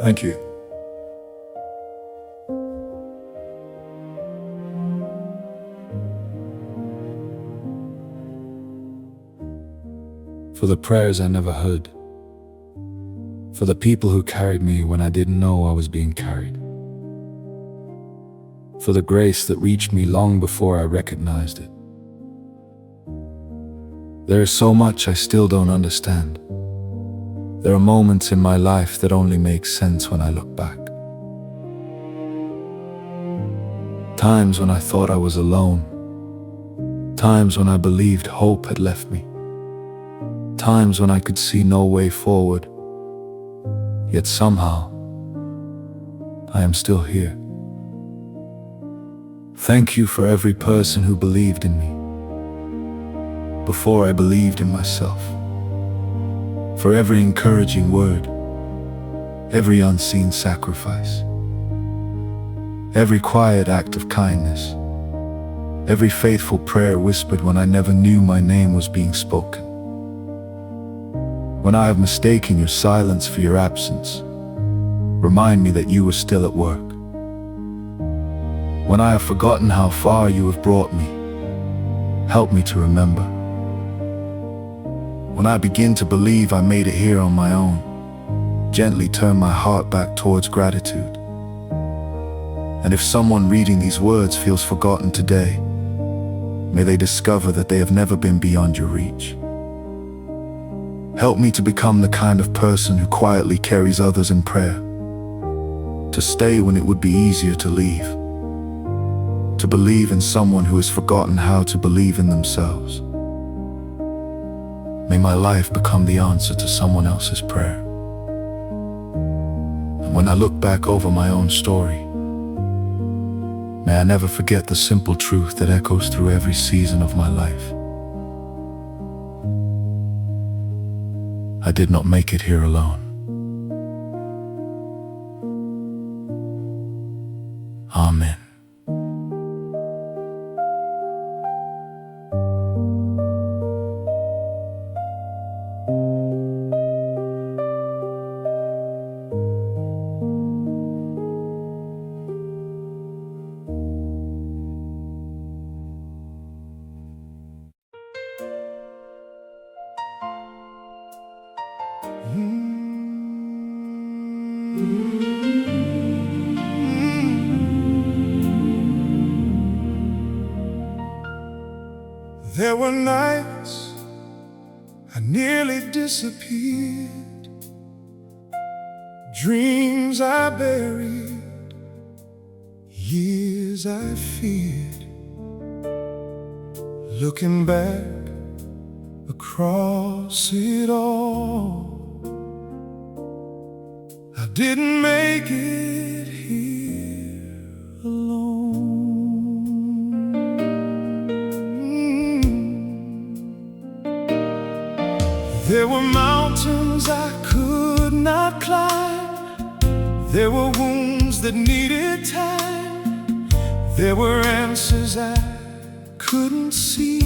Thank you. For the prayers I never heard. For the people who carried me when I didn't know I was being carried. For the grace that reached me long before I recognized it. There is so much I still don't understand. There are moments in my life that only make sense when I look back. Times when I thought I was alone. Times when I believed hope had left me. Times when I could see no way forward. Yet somehow, I am still here. Thank you for every person who believed in me before I believed in myself. For every encouraging word, every unseen sacrifice, every quiet act of kindness, every faithful prayer whispered when I never knew my name was being spoken. When I have mistaken your silence for your absence, remind me that you were still at work. When I have forgotten how far you have brought me, help me to remember. When I begin to believe I made it here on my own, gently turn my heart back towards gratitude. And if someone reading these words feels forgotten today, may they discover that they have never been beyond your reach. Help me to become the kind of person who quietly carries others in prayer, to stay when it would be easier to leave, to believe in someone who has forgotten how to believe in themselves. May my life become the answer to someone else's prayer. And when I look back over my own story, may I never forget the simple truth that echoes through every season of my life. I did not make it here alone. Amen. There were nights I nearly disappeared, dreams I buried, years I feared. Looking back across it all, I didn't make it here alone. There were mountains I could not climb. There were wounds that needed time. There were answers I couldn't see.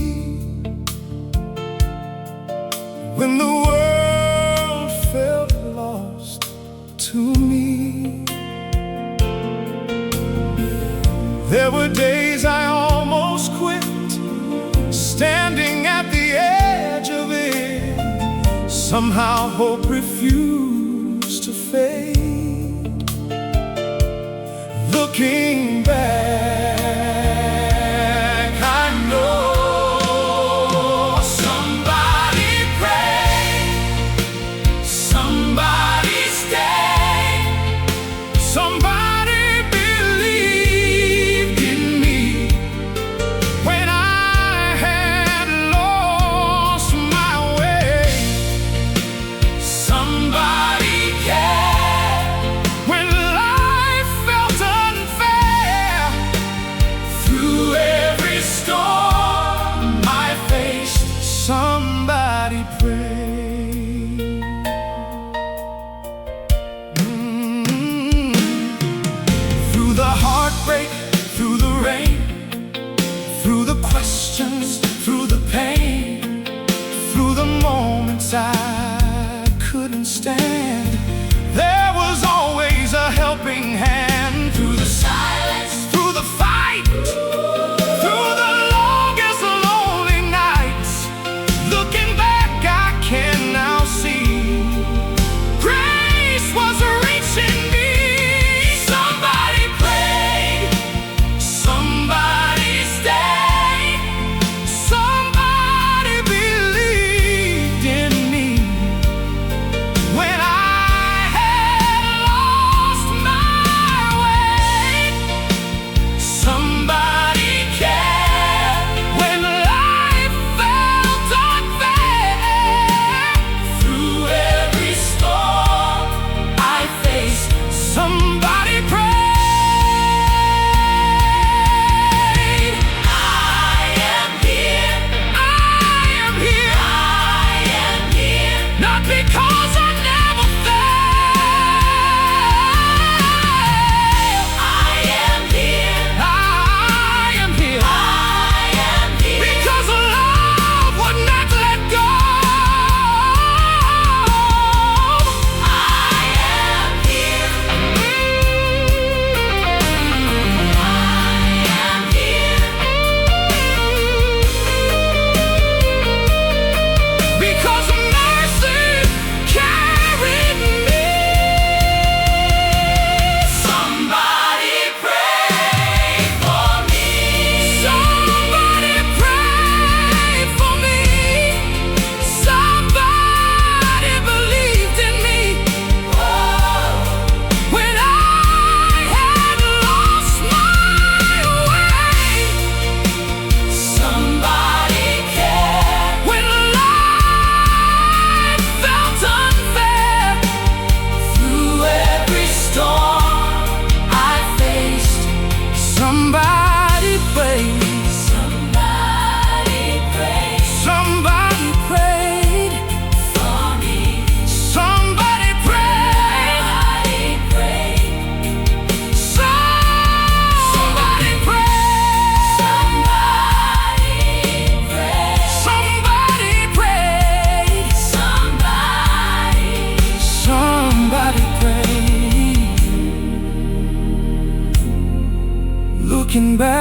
When the world felt lost to me, there were days I almost quit, standing at the edge of it. Somehow hope refused to fade. Looking back, I know somebody prayed, somebody stayed, somebody believed in me when I had lost my way. Somebody cared when life felt unfair. Through every storm I faced, somebody prayed. Through the heartbreak, through the rain, through the questions, through the pain, through the moments I couldn't stand, there was always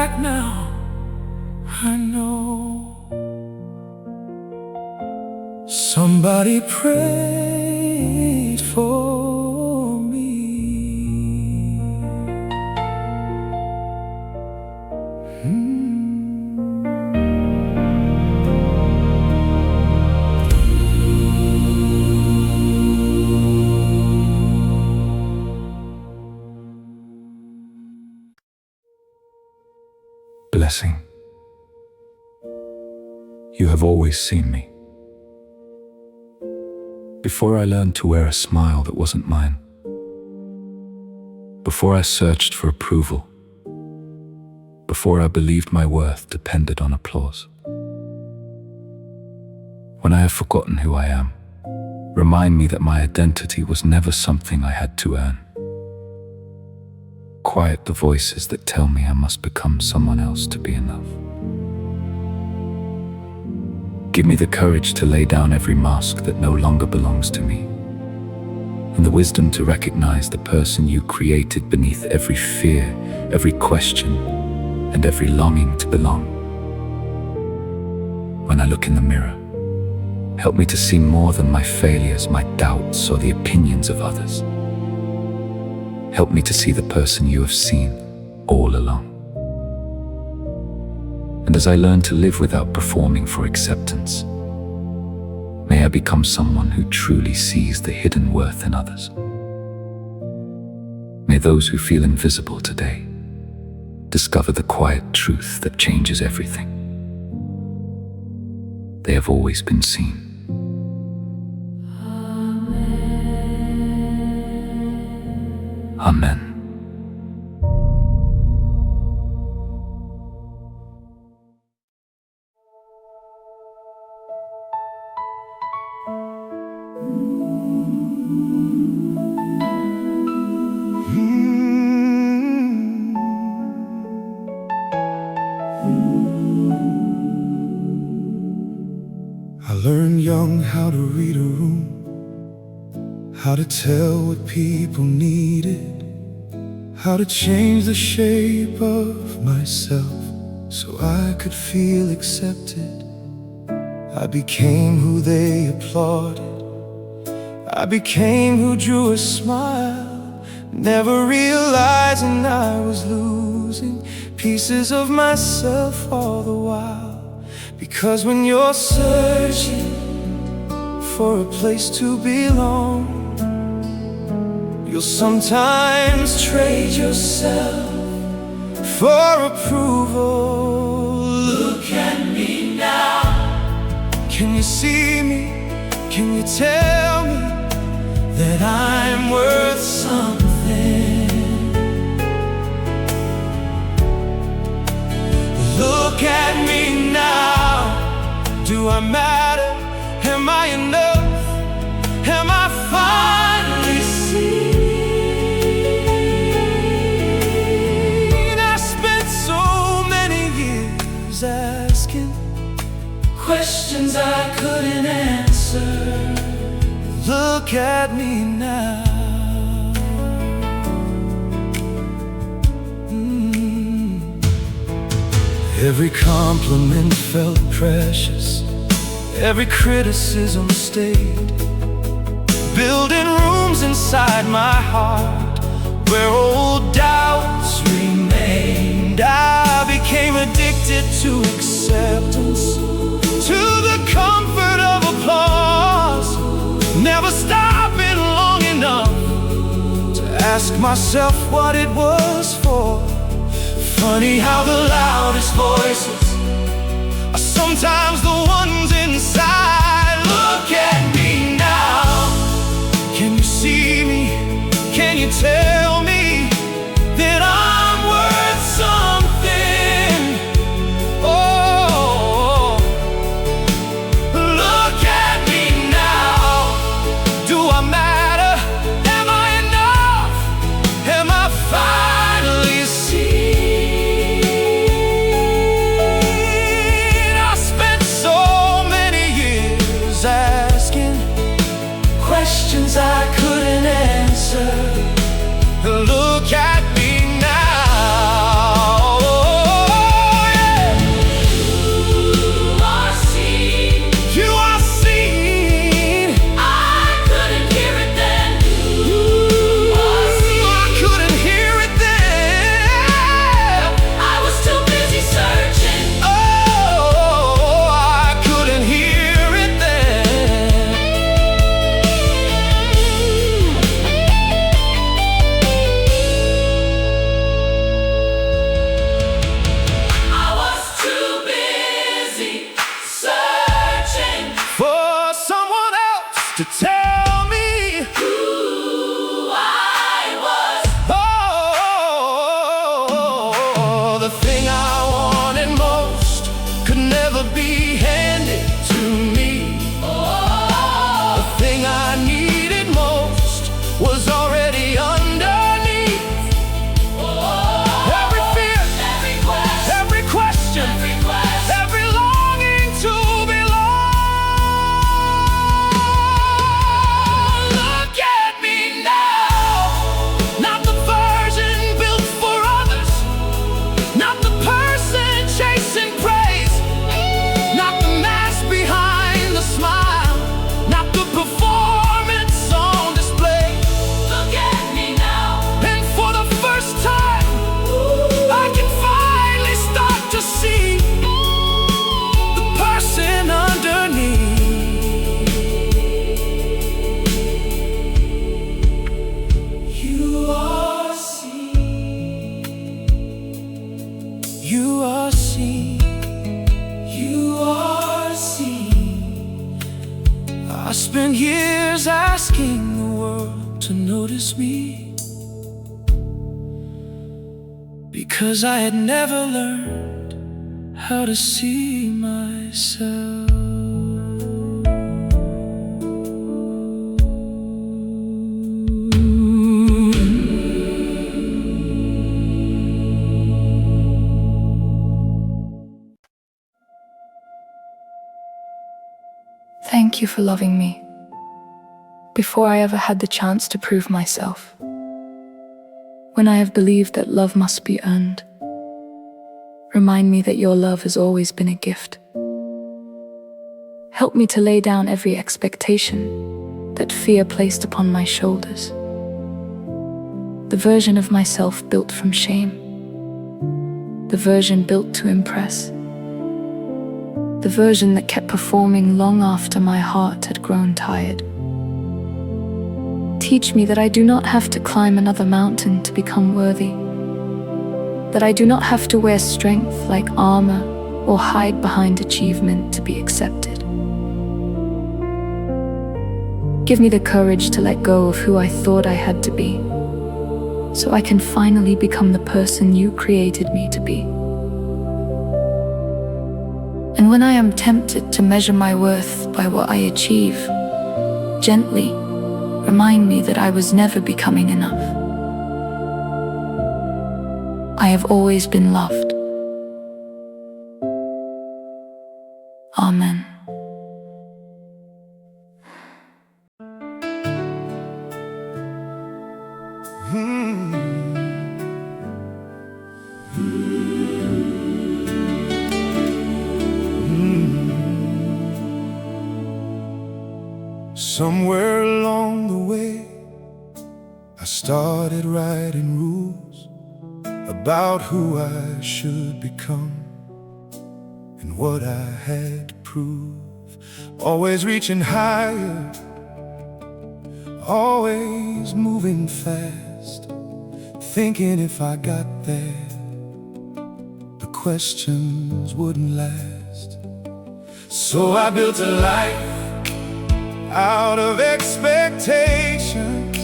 back now, I know somebody prayed for me. Blessing, you have always seen me. Before I learned to wear a smile that wasn't mine, before I searched for approval, before I believed my worth depended on applause. When I have forgotten who I am, remind me that my identity was never something I had to earn. Quiet the voices that tell me I must become someone else to be enough. Give me the courage to lay down every mask that no longer belongs to me, and the wisdom to recognize the person you created beneath every fear, every question, and every longing to belong. When I look in the mirror, help me to see more than my failures, my doubts, or the opinions of others. Help me to see the person you have seen all along. And as I learn to live without performing for acceptance, may I become someone who truly sees the hidden worth in others. May those who feel invisible today discover the quiet truth that changes everything. They have always been seen. Amen. I learned young how to read a room, how to tell what people needed, how to change the shape of myself so I could feel accepted. I became who they applauded. I became who drew a smile, never realizing I was losing pieces of myself all the while. Because when you're searching for a place to belong, you'll sometimes trade yourself for approval. Look at me now. Can you see me? Can you tell me that I'm worth something? Look at me now. Do I matter? Am I enough? Am I finally seen? I spent so many years asking questions I couldn't answer. Look at me now. Every compliment felt precious, every criticism stayed, building rooms inside my heart where old doubts remained. I became addicted to acceptance, to the comfort of applause, never stopping long enough to ask myself what it was for. Funny how the loudest voices are sometimes the ones inside. Look at me now. Can you see me? Can you tell me that I'm worth something? Oh, look at me now. Do I matter? Am I enough? Am I finally seen? to tell me who I was. oh, the thing I wanted most could never be handed to me. The thing I needed most was already underneath. Every fear, every question, every longing to belong. Look at me now, not the version built for others, not the person chasing praise, not the mask behind the smile, not the performance on display. Look at me now. And for the first time, I can finally start to see the person underneath. You are seen. You are seen. You are seen. I spent years asking the world to notice me, because I had never learned how to see myself. Thank you for loving me before I ever had the chance to prove myself. When I have believed that love must be earned, remind me that your love has always been a gift. Help me to lay down every expectation that fear placed upon my shoulders. The version of myself built from shame, the version built to impress, the version that kept performing long after my heart had grown tired. Teach me that I do not have to climb another mountain to become worthy, that I do not have to wear strength like armor or hide behind achievement to be accepted. Give me the courage to let go of who I thought I had to be, so I can finally become the person you created me to be. And when I am tempted to measure my worth by what I achieve, gently remind me that I was never becoming enough. I have always been loved. Amen. Somewhere along the way, I started writing rules about who I should become and what I had to prove. Always reaching higher, always moving fast, thinking if I got there, the questions wouldn't last. So I built a life out of expectations,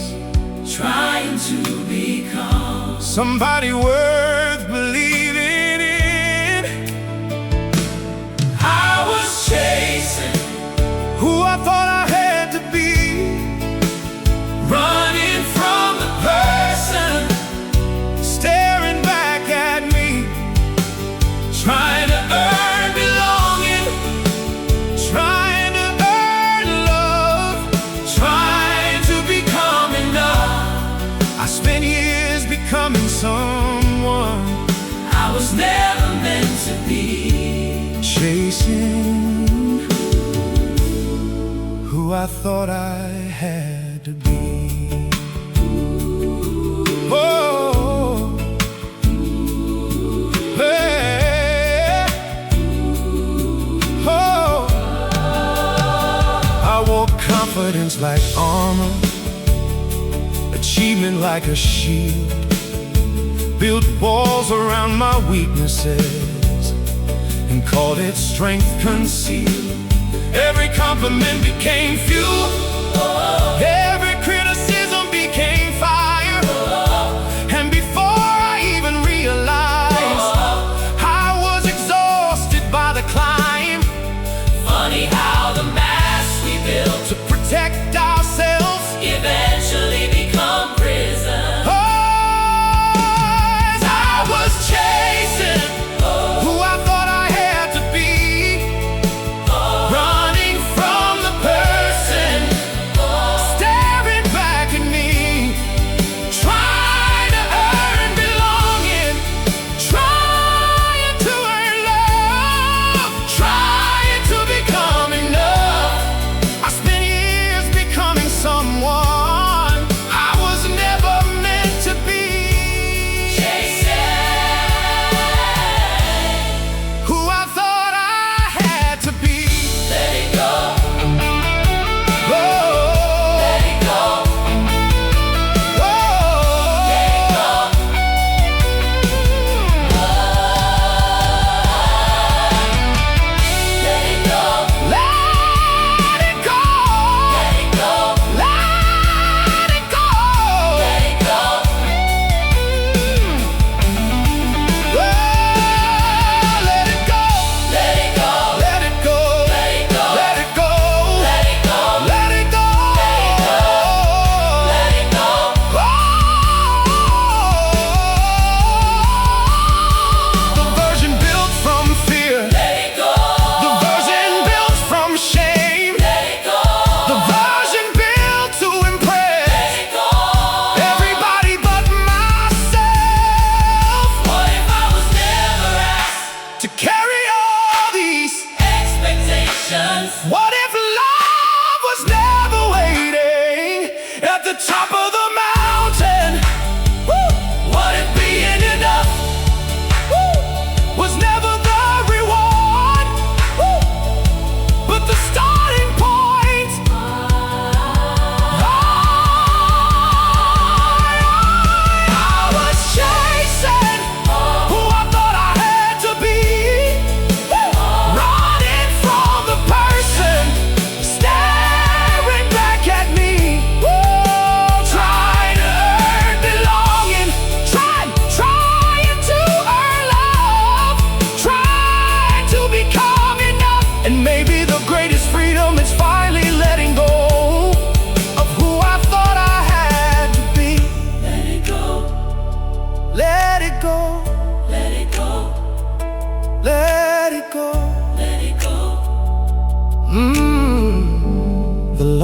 Trying to become somebody worth believing in. I was chasing, Who I thought I had to be, running from the person staring back at me, trying to earn belonging, trying to earn love, trying to become enough. I spent years becoming someone I was never meant to be. chasing who I thought I had to be. Oh, hey, oh. I wore confidence like armor, achievement like a shield, built walls around my weaknesses and called it strength concealed. Every compliment became fuel,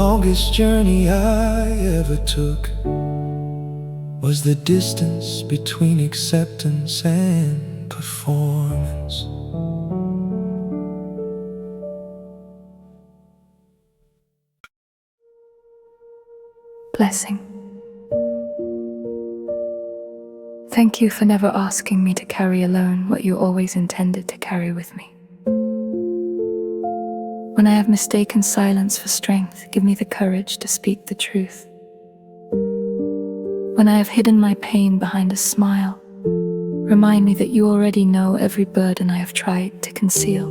longest journey I ever took was the distance between acceptance and performance. Blessing. Thank you for never asking me to carry alone what you always intended to carry with me. When I have mistaken silence for strength, give me the courage to speak the truth. When I have hidden my pain behind a smile, remind me that you already know every burden I have tried to conceal.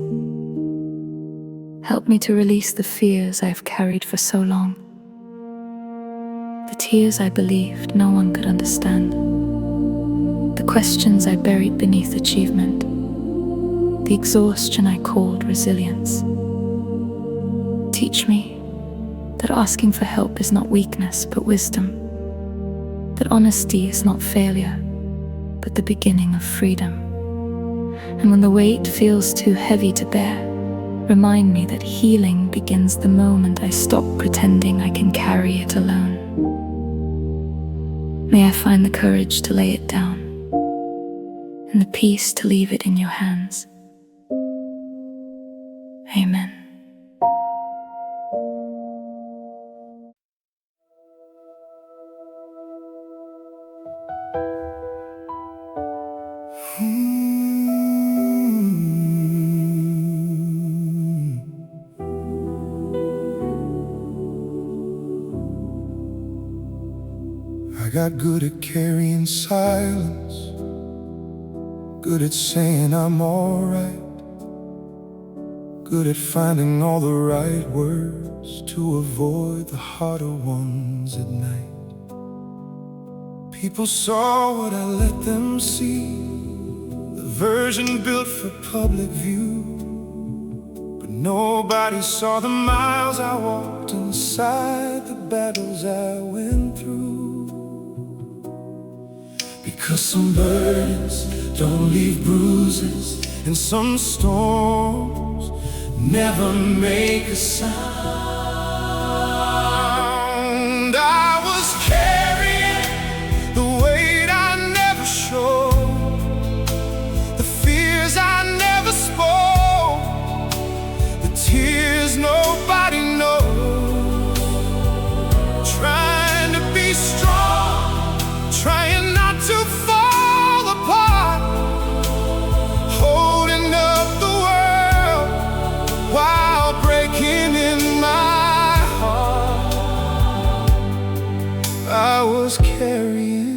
Help me to release the fears I have carried for so long. The tears I believed no one could understand. The questions I buried beneath achievement. The exhaustion I called resilience. Teach me that asking for help is not weakness, but wisdom. That honesty is not failure, but the beginning of freedom. And when the weight feels too heavy to bear, remind me that healing begins the moment I stop pretending I can carry it alone. May I find the courage to lay it down, and the peace to leave it in your hands. Amen. I got good at carrying silence, good at saying I'm alright, good at finding all the right words to avoid the harder ones at night. People saw what I let them see, the version built for public view. But nobody saw the miles I walked inside, the battles I went through. Because some burdens don't leave bruises, and some storms never make a sound. I was carrying the weight I never showed, the fears I never spoke, the tears nobody knows. Trying to be strong, trying not to fall apart, holding up the world while breaking in my heart. I was carrying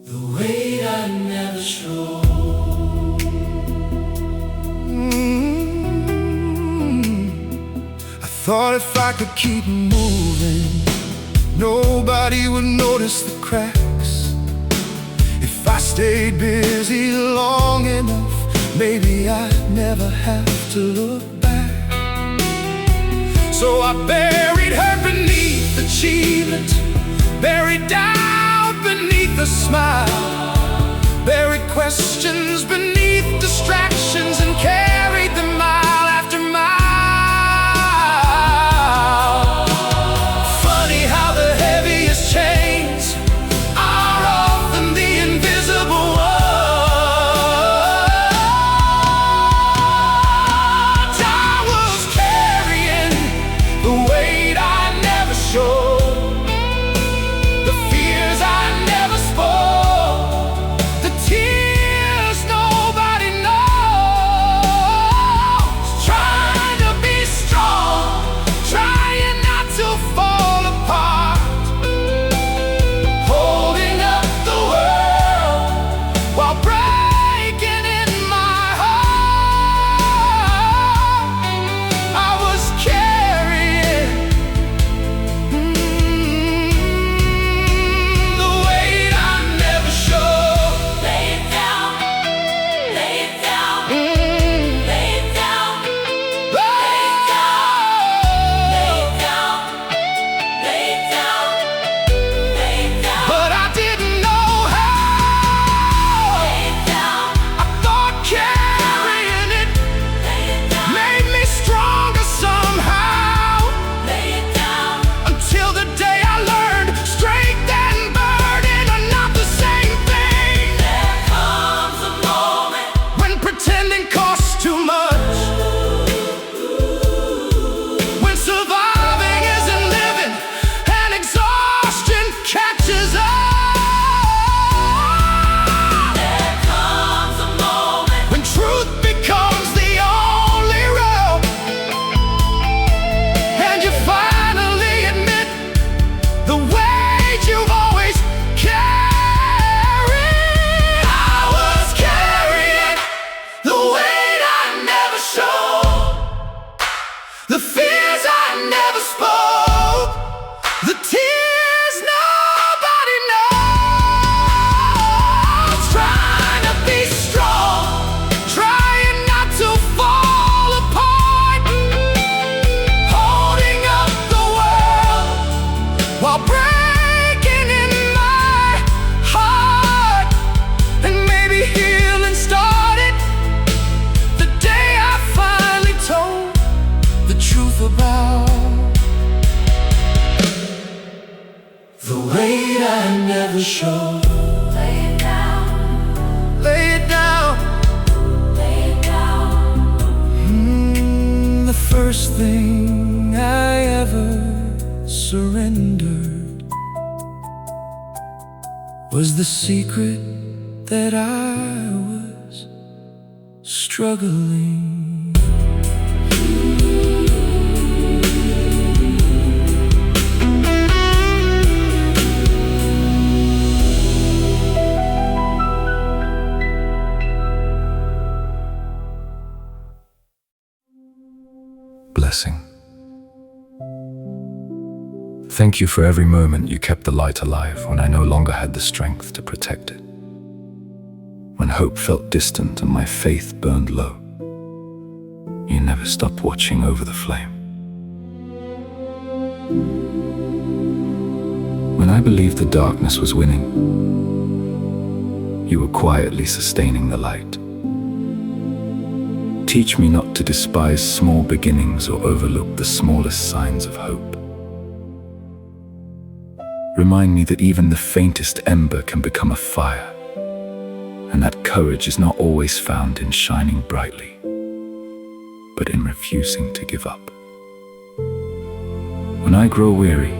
the weight I never showed. I thought if I could keep moving, nobody would notice the cracks. If I stayed busy long enough, maybe I'd never have to look back. So I buried her beneath achievement, buried doubt beneath a smile, buried questions beneath distractions, and carried them mile after mile. Funny how the heaviest chains are often the invisible ones. I was carrying the weight I never showed, the fears I never spoke, the tears nobody knows. first thing I ever surrendered was the secret that I was struggling. Blessing. Thank you for every moment you kept the light alive when I no longer had the strength to protect it. When hope felt distant and my faith burned low, you never stopped watching over the flame. When I believed the darkness was winning, you were quietly sustaining the light. Teach me not to despise small beginnings or overlook the smallest signs of hope. Remind me that even the faintest ember can become a fire, and that courage is not always found in shining brightly, but in refusing to give up. When I grow weary,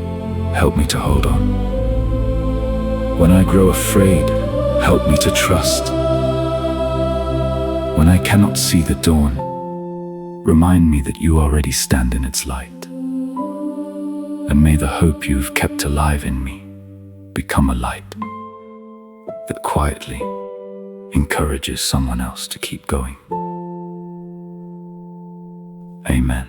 help me to hold on. When I grow afraid, help me to trust. When I cannot see the dawn, remind me that you already stand in its light. And may the hope you've kept alive in me become a light that quietly encourages someone else to keep going. Amen.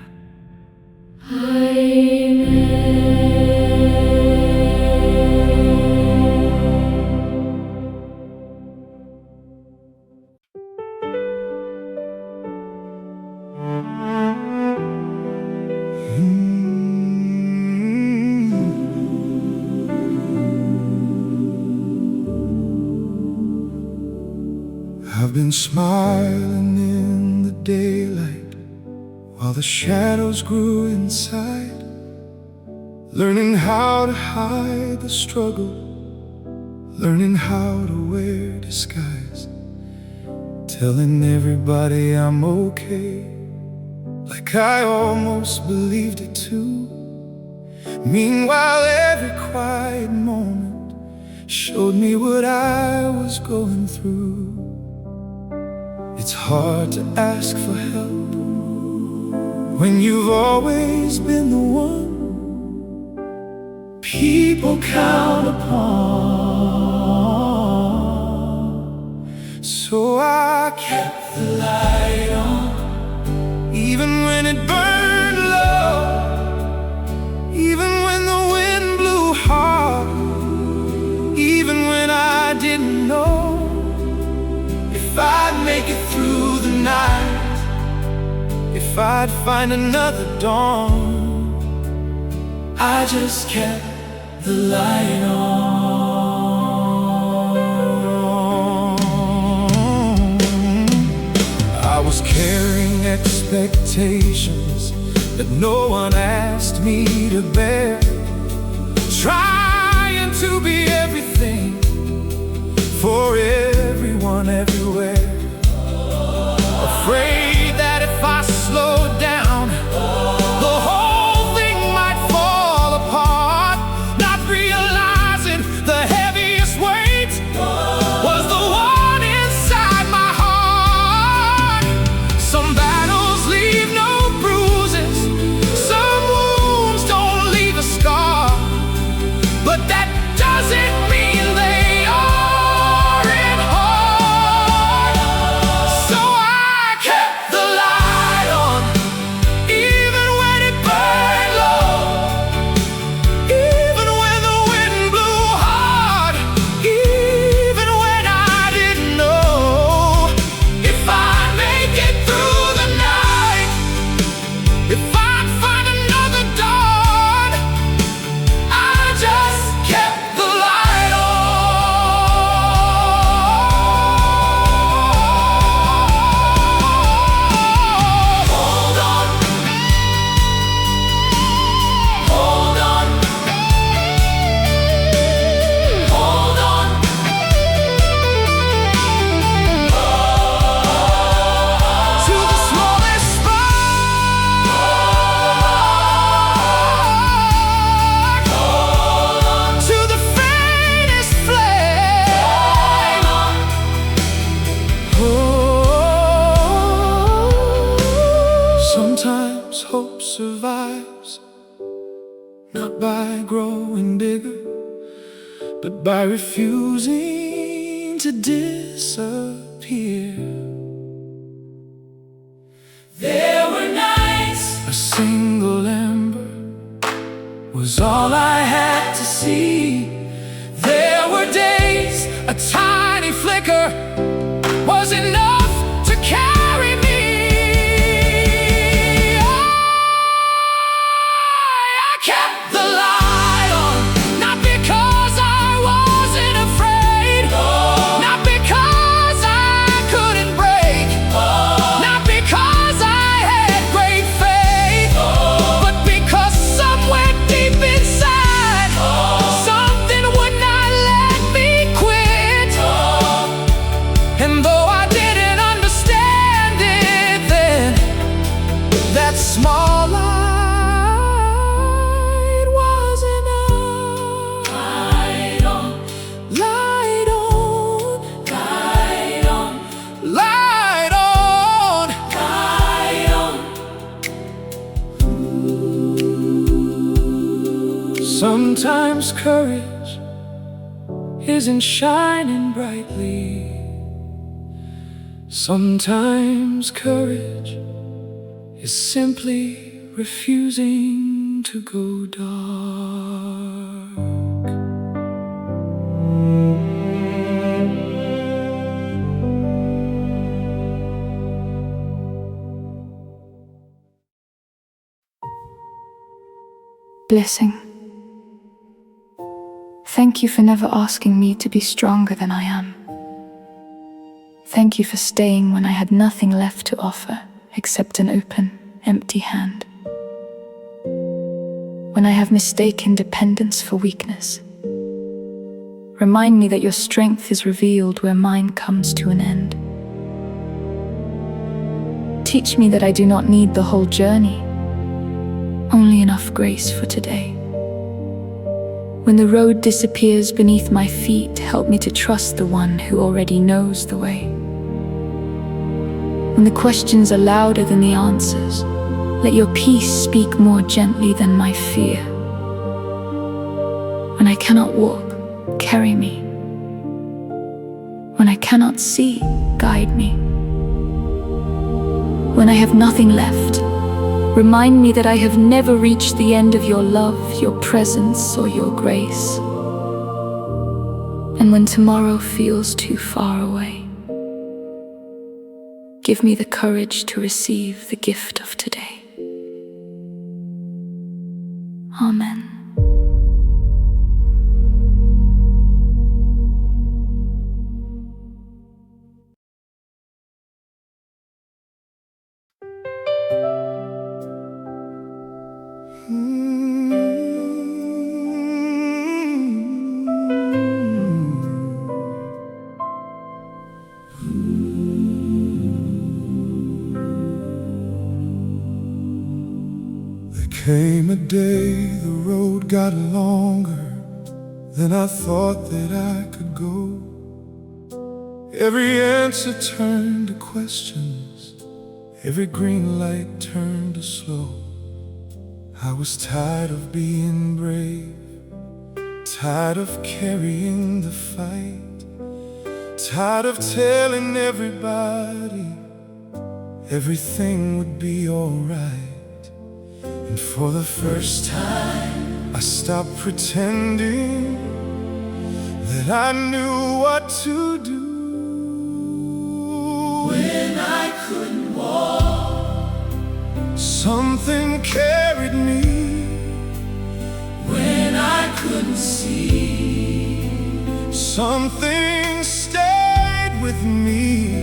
I've been smiling in the daylight while the shadows grew inside, learning how to hide the struggle, learning how to wear disguise, telling everybody I'm okay, like I almost believed it too. Meanwhile, every quiet moment showed me what I was going through. It's hard to ask for help when you've always been the one people count upon. So I kept the light on, even when it burned low, even when the wind blew hard, even when I didn't know if I'd make it through the night, if I'd find another dawn. I just kept the light on. I was carrying expectations that no one asked me to bear, trying to be everything for everyone everywhere. Afraid that if I slowed down, the whole thing might fall apart. Not realizing the heaviest weight was the one inside my heart. Some battles leave no bruises, some wounds don't leave a scar, but that doesn't mean they aren't hard. So I kept the light on, Sometimes hope survives, not by growing bigger, but by refusing to disappear. There were nights A single ember was all I had to see. There were days A tiny flicker was enough to carry me. I kept the light on, not because I wasn't afraid, not because I couldn't break, not because I had great faith, but because somewhere deep inside, something would not let me quit. And though I didn't understand it then, that small light was enough. light on, Light on, light on, light on. light on. Sometimes courage isn't shining brightly. Sometimes courage is simply refusing to go dark. Blessing. Thank you for never asking me to be stronger than I am. Thank you for staying when I had nothing left to offer except an open, empty hand. When I have mistaken dependence for weakness, remind me that your strength is revealed where mine comes to an end. Teach me that I do not need the whole journey, only enough grace for today. When the road disappears beneath my feet, help me to trust the one who already knows the way. When the questions are louder than the answers, let your peace speak more gently than my fear. When I cannot walk, carry me. When I cannot see, guide me. When I have nothing left, remind me that I have never reached the end of your love, your presence, or your grace. And when tomorrow feels too far away, give me the courage to receive the gift of today. Amen. Came a day the road got longer than I thought that I could go. Every answer turned to questions, every green light turned to slow. I was tired of being brave, tired of carrying the fight, tired of telling everybody everything would be alright. And for the first time, I stopped pretending that I knew what to do. When I couldn't walk, Something carried me. when I couldn't see, Something stayed with me.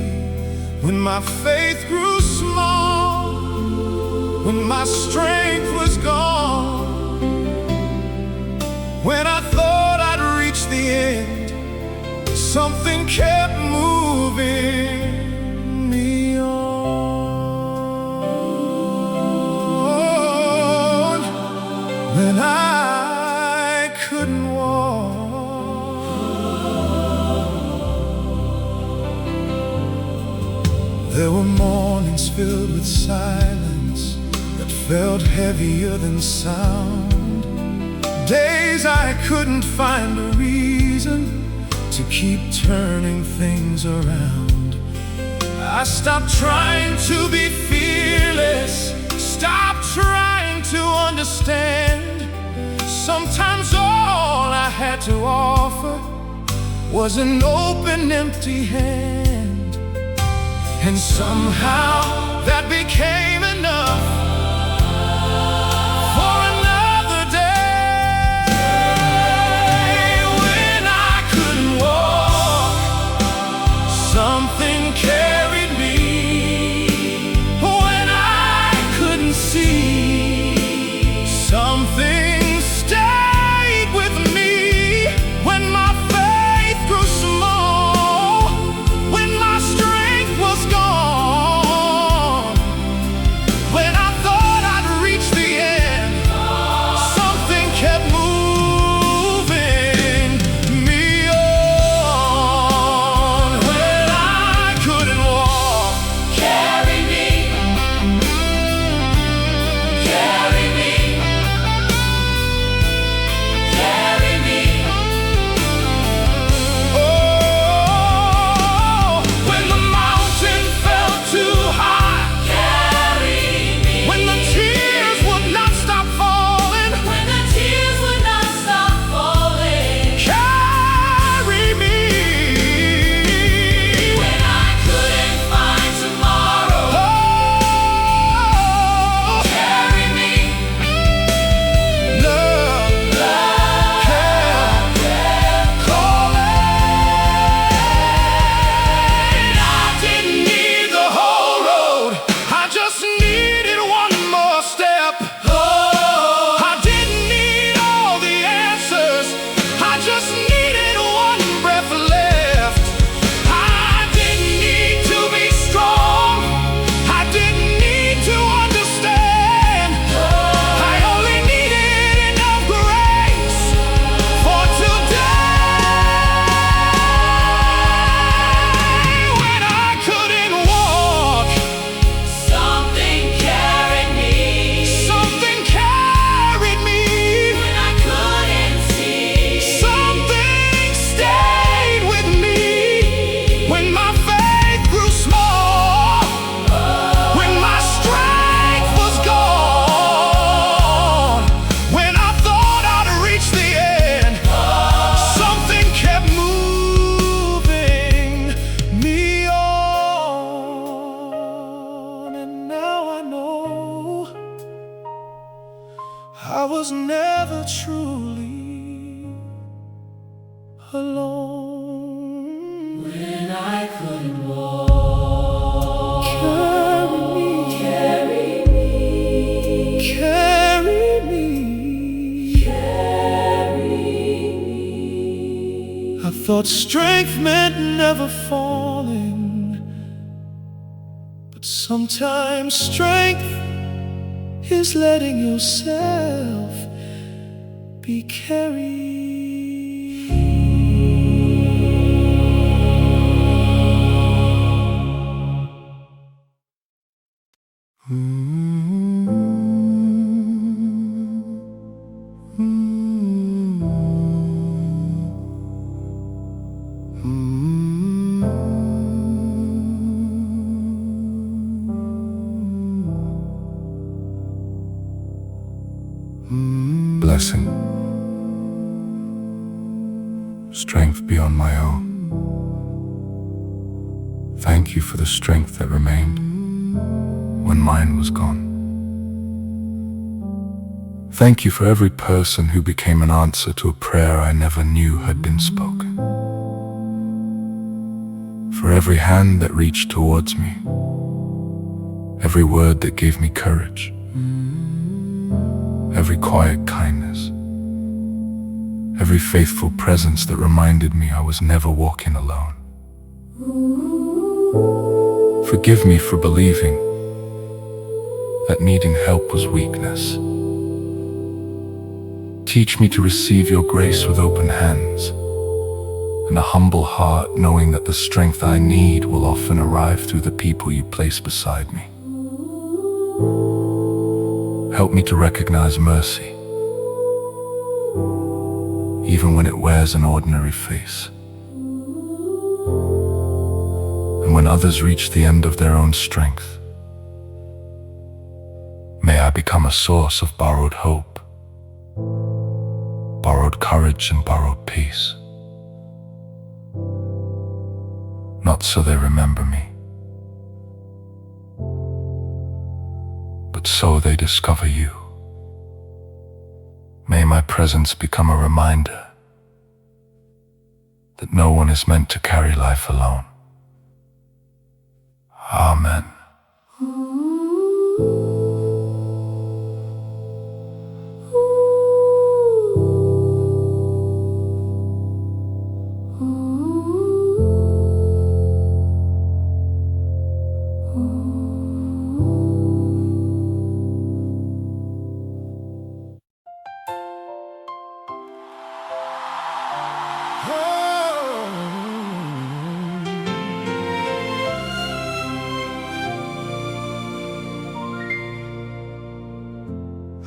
When my faith grew small, when my strength was gone, when I thought I'd reached the end, something kept moving me on. When I couldn't walk, there were mornings filled with silence, felt heavier than sound. Days I couldn't find a reason to keep turning things around. I stopped trying to be fearless, stopped trying to understand. Sometimes all I had to offer was an open, empty hand. And somehow that became enough for another day. When I couldn't walk, something carried me. When I couldn't see, something stayed with me. When my faith grew small, when my strength was gone, when I thought I'd reach the end, something kept moving me on. When I couldn't walk, Carry me, carry me, carry me. oh, when the mountain felt too high, Carry me, when the tears would not stop falling, when the tears would not stop falling. carry me. When I couldn't find tomorrow, Oh, carry me, love kept calling. I didn't need the whole road, I just needed one more step. I didn't need all the answers, I just needed one breath left. I didn't need to be strong, I didn't need to understand. I only needed enough grace for today. When I couldn't walk, something carried me. something carried me. When I couldn't see, Something stayed with me. When my faith grew small, when my strength was gone, when I thought I'd reach the end, something kept moving me on. And now I know I was never truly alone. when I couldn't walk, Carry me, carry me, carry me. I thought strength meant never falling, but sometimes strength is letting yourself be carried. Blessing, strength beyond my own. Thank you for the strength that remained when mine was gone. Thank you for every person who became an answer to a prayer I never knew had been spoken. For every hand that reached towards me, every word that gave me courage, every quiet kindness, every faithful presence that reminded me I was never walking alone. Forgive me for believing that needing help was weakness. Teach me to receive your grace with open hands and a humble heart, knowing that the strength I need will often arrive through the people you place beside me. Help me to recognize mercy, even when it wears an ordinary face. And when others reach the end of their own strength, may I become a source of borrowed hope, borrowed courage, and borrowed peace. Not so they remember me, but so they discover you. May my presence become a reminder that no one is meant to carry life alone. Amen.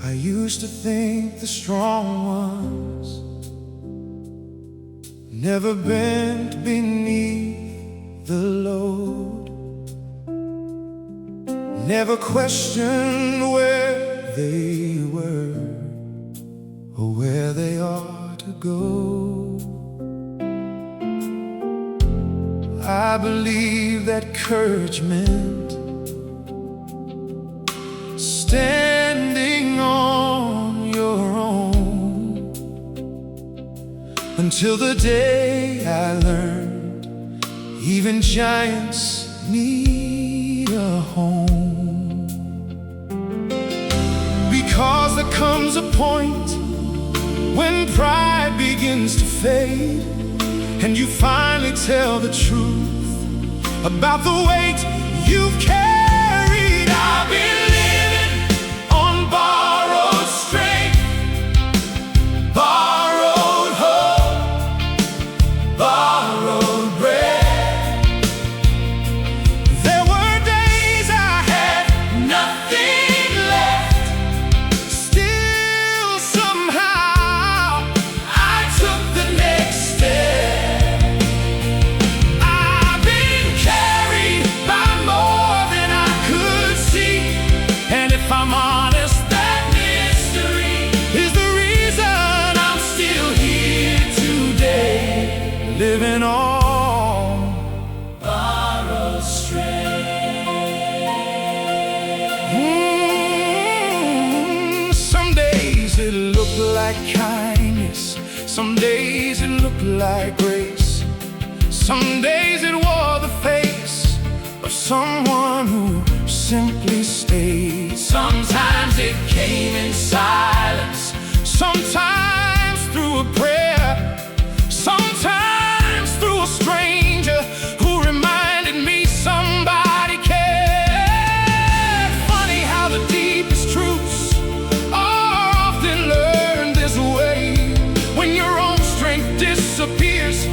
I used to think the strong ones never bent beneath the load, never questioned where they were or where they are to go. I believe that courage meant standing on your own, until the day I learned even giants need a home. Because there comes a point when pride begins to fade, and you finally tell the truth about the weight you've carried. I've been living on borrowed strength, borrowed hope, borrowed breath. There were days I had nothing left. Still somehow I took the next step. I've been carried by more than I could see, and if I'm honest, that mystery is the reason I'm still here today, living on borrowed strength. Some days it looked like kindness, some days it looked like grace, some days it wore the face of someone who simply stayed. Sometimes it came in silence, sometimes through a prayer, sometimes through a stranger who reminded me somebody cared. Funny how the deepest truths are often learned this way, when your own strength disappears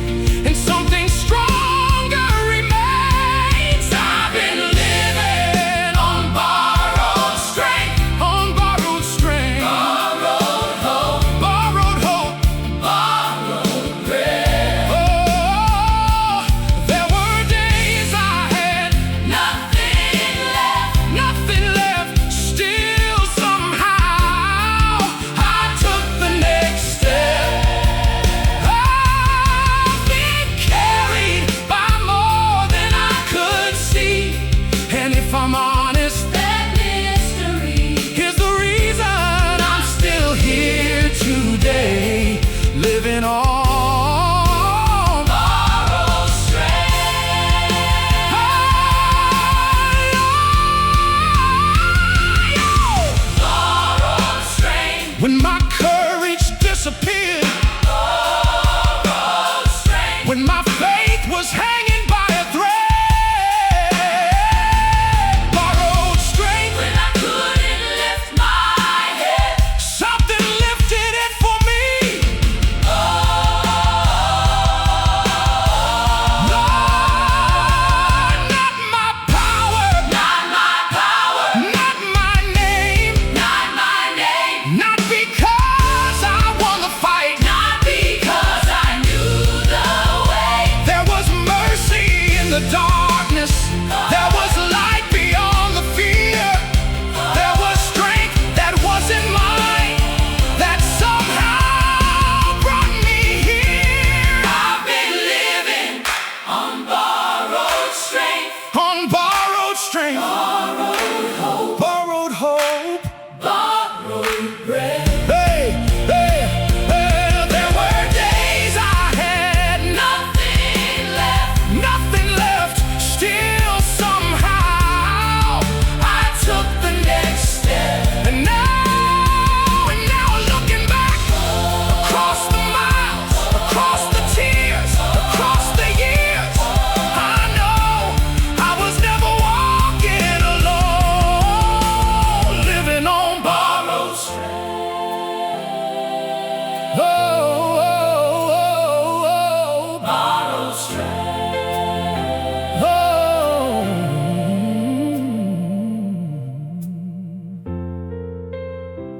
and something stronger remains. I've been living on borrowed strength, on borrowed strength.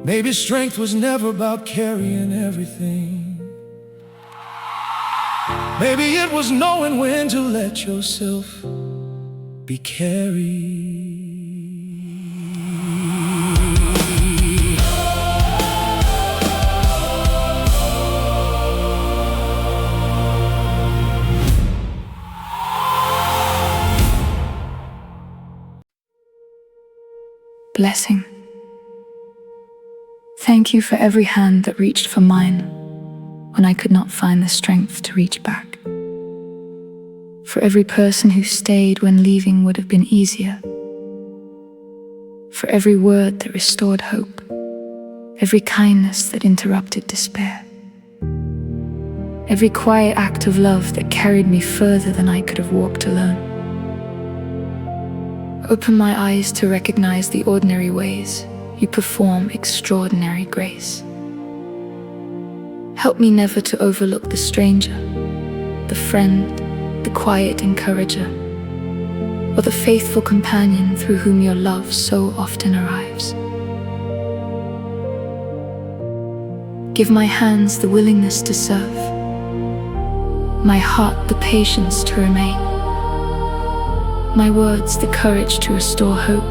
Maybe strength was never about carrying everything. Maybe it was knowing when to let yourself be carried. Blessing. Thank you for every hand that reached for mine when I could not find the strength to reach back. For every person who stayed when leaving would have been easier. For every word that restored hope, every kindness that interrupted despair. Every quiet act of love that carried me further than I could have walked alone. Open my eyes to recognize the ordinary ways you perform extraordinary grace. Help me never to overlook the stranger, the friend, the quiet encourager, or the faithful companion through whom your love so often arrives. Give my hands the willingness to serve, my heart the patience to remain, my words the courage to restore hope,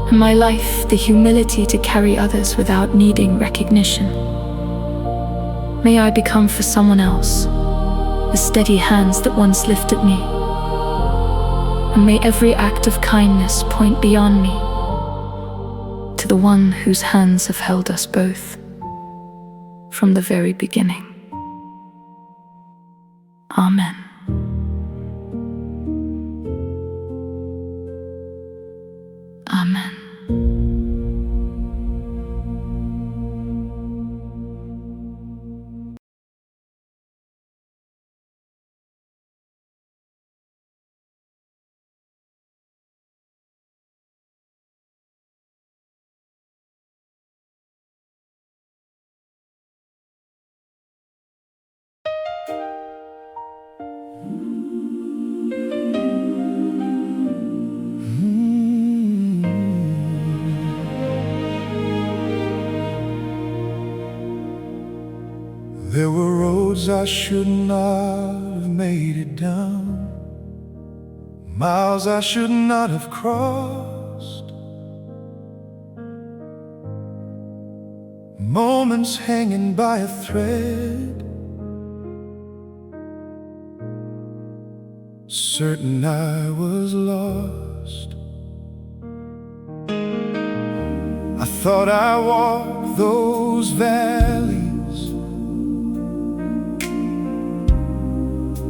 and my life the humility to carry others without needing recognition. May I become for someone else the steady hands that once lifted me, and may every act of kindness point beyond me to the one whose hands have held us both from the very beginning. Amen. Amen. There were roads I should not have made it down, miles I should not have crossed, moments hanging by a thread, certain I was lost. I thought I walked those valleys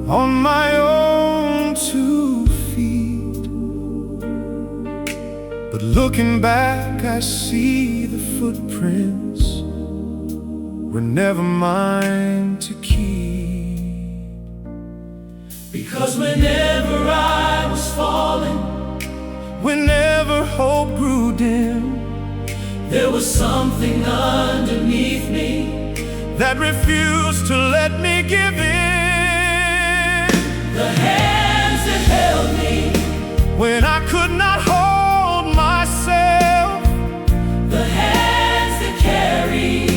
on my own 2 feet, but looking back I see the footprints were never mine to keep. Because whenever I was falling, Whenever hope grew dim, there was something underneath me that refused to let me give in. the hands that held me, When I could not hold myself, the hands that carried,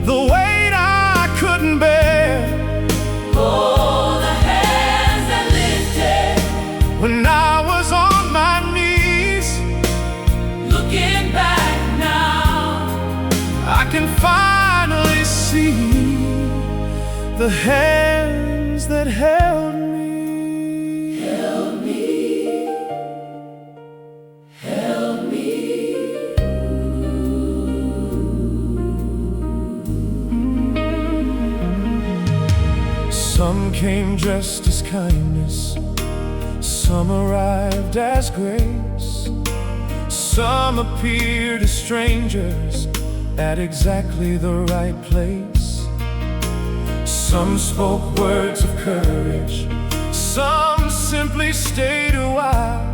the weight I couldn't bear. oh, the hands that lifted, When I was on my knees, looking back now, I can finally see the hands that held me. held me, held me. Some came dressed as kindness, some arrived as grace, some appeared as strangers at exactly the right place. Some spoke words of courage, some simply stayed a while,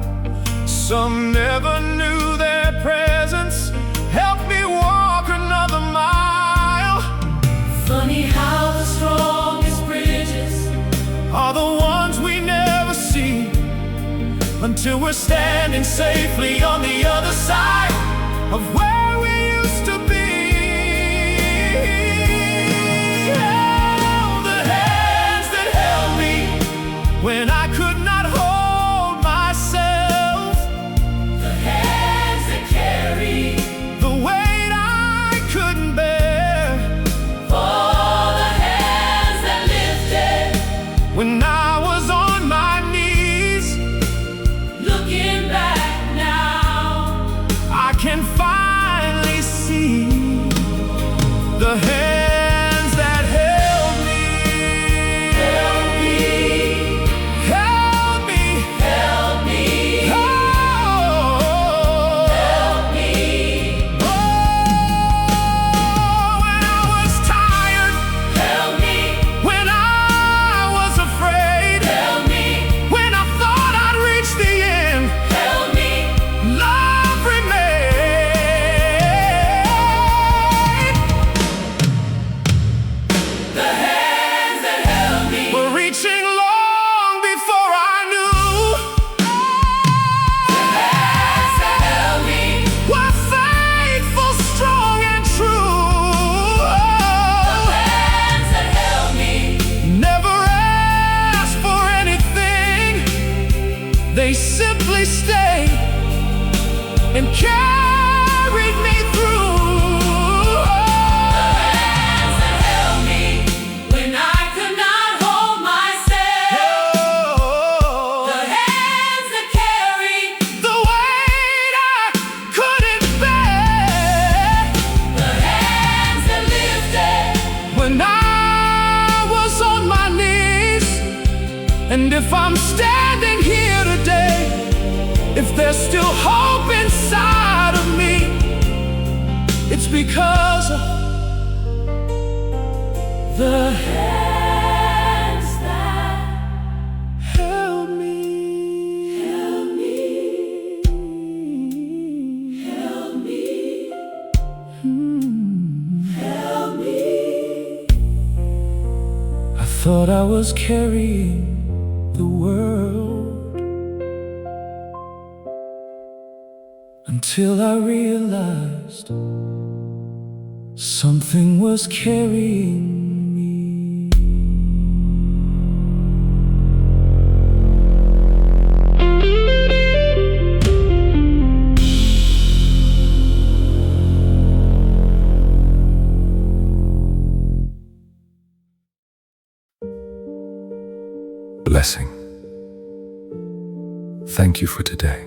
some never knew their presence helped me walk another mile. Funny how the strongest bridges Are the ones we never see until we're standing safely on the other side of where we if I'm standing here today, if there's still hope inside of me, it's because of the hands that held me. Held me. Held me. Held me. I thought I was carrying the world, until I realized something was carrying me. Blessing. Thank you for today.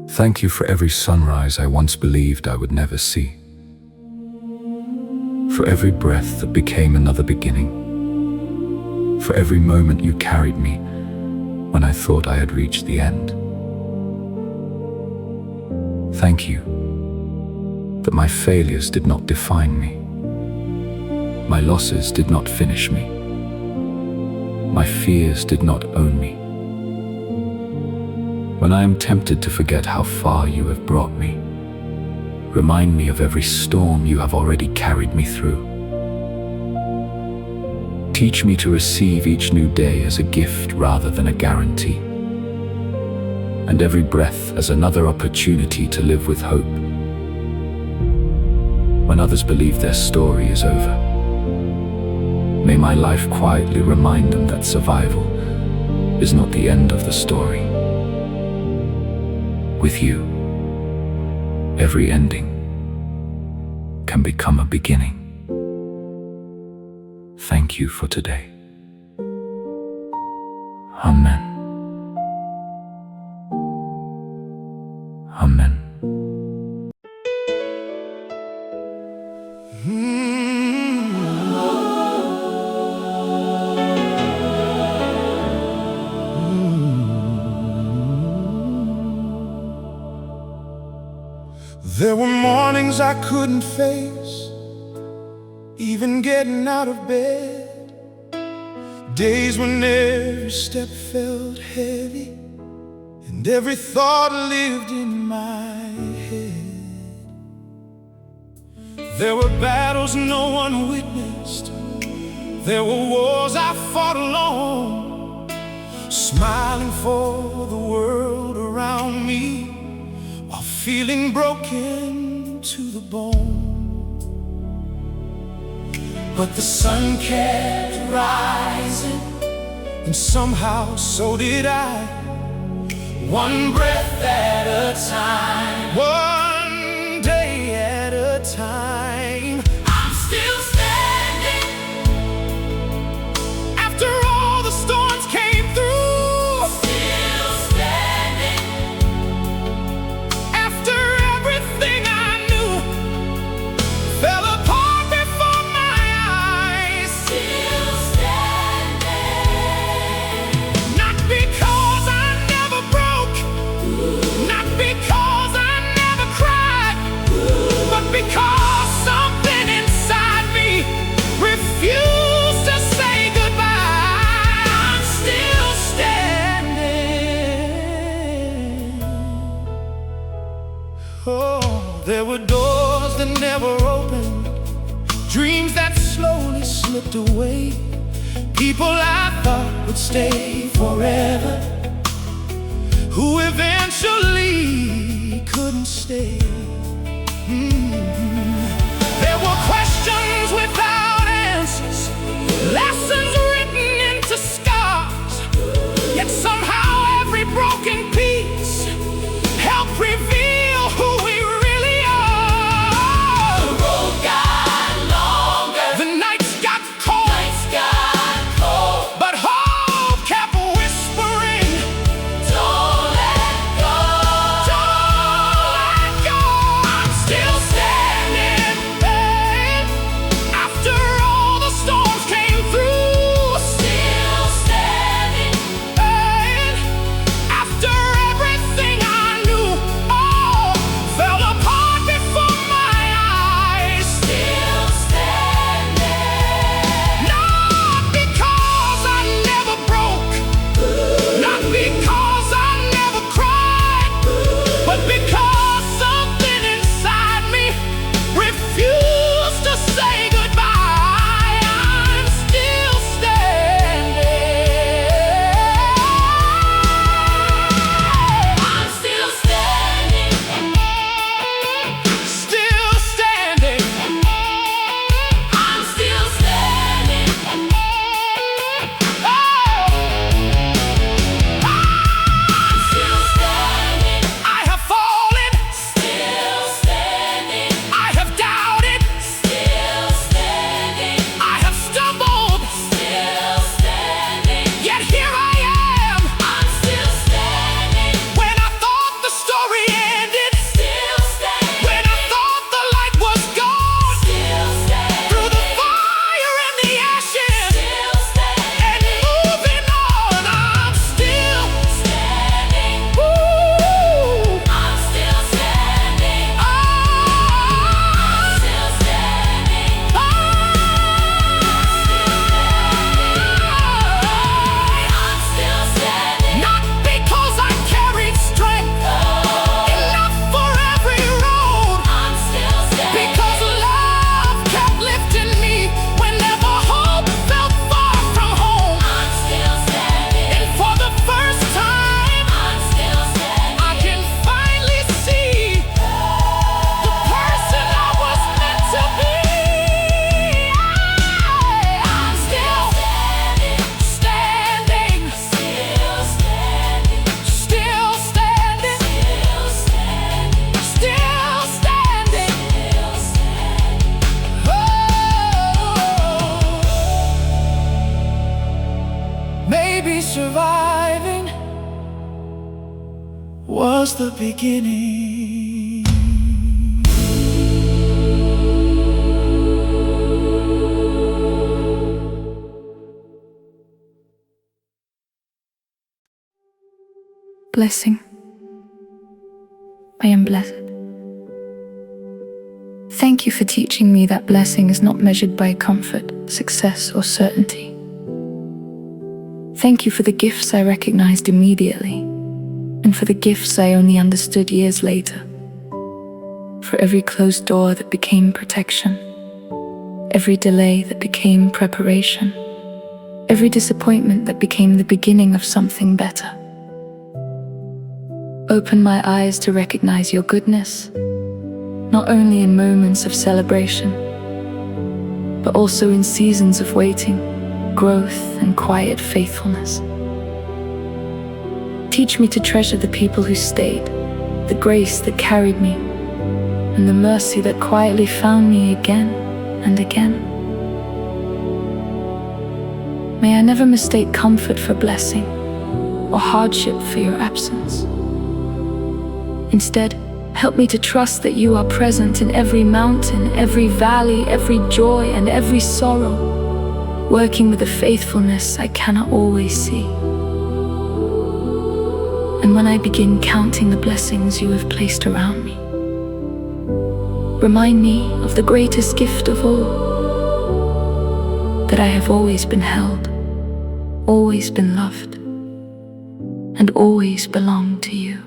Thank you for every sunrise I once believed I would never see. For every breath that became another beginning. For every moment you carried me when I thought I had reached the end. Thank you that my failures did not define me. My losses did not finish me. My fears did not own me. When I am tempted to forget how far you have brought me, remind me of every storm you have already carried me through. Teach me to receive each new day as a gift rather than a guarantee, and every breath as another opportunity to live with hope. When others believe their story is over, may my life quietly remind them that survival is not the end of the story. With you, every ending can become a beginning. Thank you for today. Amen. Amen. There were mornings I couldn't face, even getting out of bed. Days when every step felt heavy, and every thought lived in my head. There were battles no one witnessed. There were wars I fought alone, smiling for the world around me, while feeling broken to the bone. But the sun kept rising, and somehow so did I. One breath at a time, one day at a time. I'm still standing after all the storms came through. Still standing after everything I knew fell apart before my eyes. Still standing, not because I never broke, not because I never cried, but because something inside me refused to say goodbye. I'm still standing. Oh, there were doors that never opened, dreams that slowly slipped away, people I thought would stay forever, who eventually couldn't stay. There were questions without answers, lessons written into scars, yet somehow every broken piece helped reveal who we really are. The road got longer, the nights got cold, but hope kept whispering, don't let go, don't let go. surviving was the beginning. Blessing. I am blessed. Thank you for teaching me that blessing is not measured by comfort, success, or certainty. Thank you for the gifts I recognized immediately, and for the gifts I only understood years later. For every closed door that became protection, every delay that became preparation, every disappointment that became the beginning of something better. Open my eyes to recognize your goodness, not only in moments of celebration, but also in seasons of waiting, growth, and quiet faithfulness. Teach me to treasure the people who stayed, the grace that carried me, and the mercy that quietly found me again and again. May I never mistake comfort for blessing, or hardship for your absence. Instead, help me to trust that you are present in every mountain, every valley, every joy, and every sorrow, working with a faithfulness I cannot always see. And when I begin counting the blessings you have placed around me, remind me of the greatest gift of all, that I have always been held, always been loved, and always belong to you.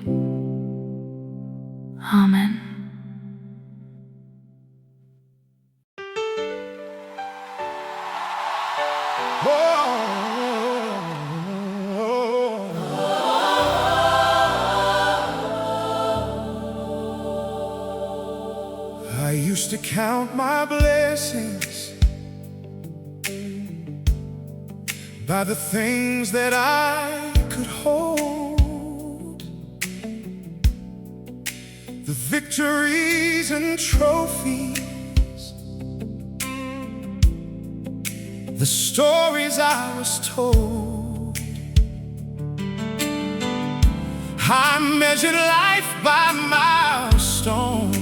Amen. I used to count my blessings by the things that I could hold, the victories and trophies, the stories I was told. I measured life by milestones,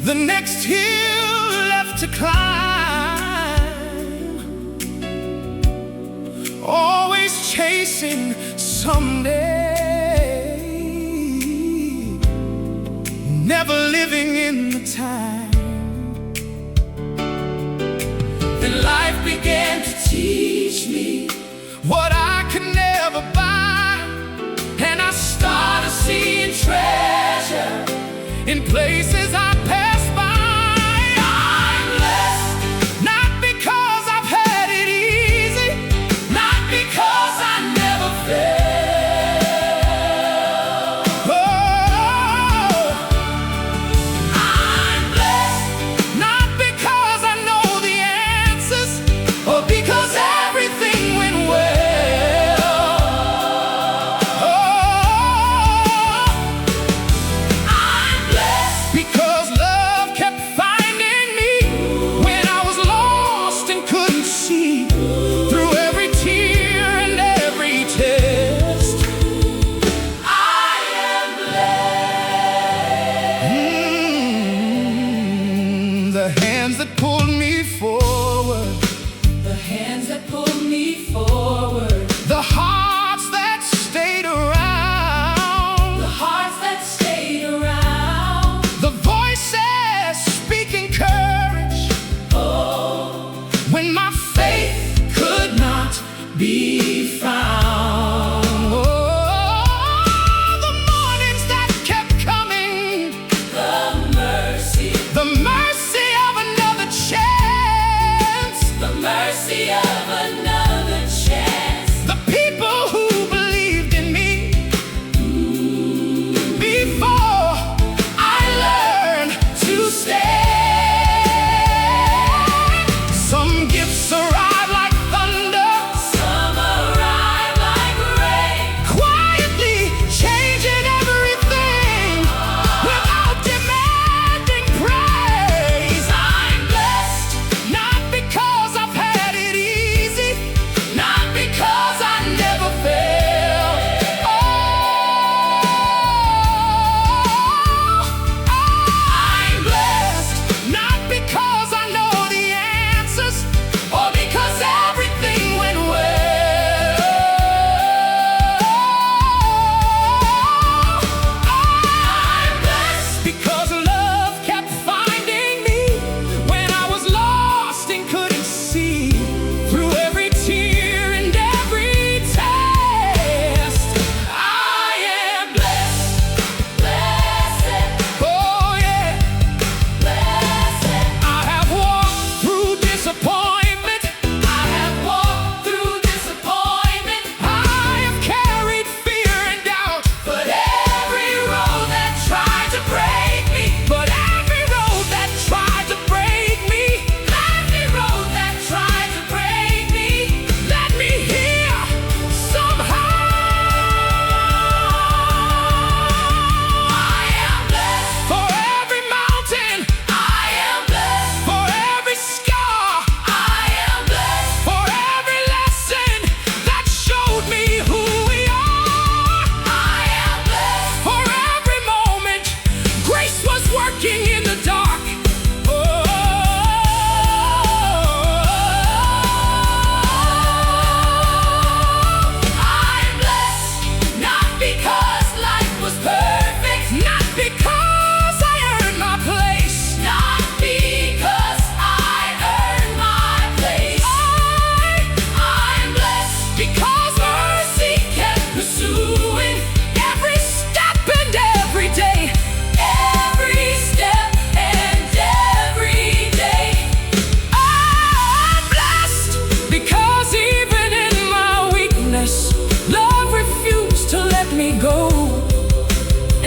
the next hill left to climb, always chasing someday, never living in the time. Then life began to teach me what I could never buy, and I started seeing treasure in places I passed by. I'm blessed, not because I've had it easy, not because I never failed. Oh, I'm blessed, not because I know the answers, or because everything went well. Oh, I'm blessed because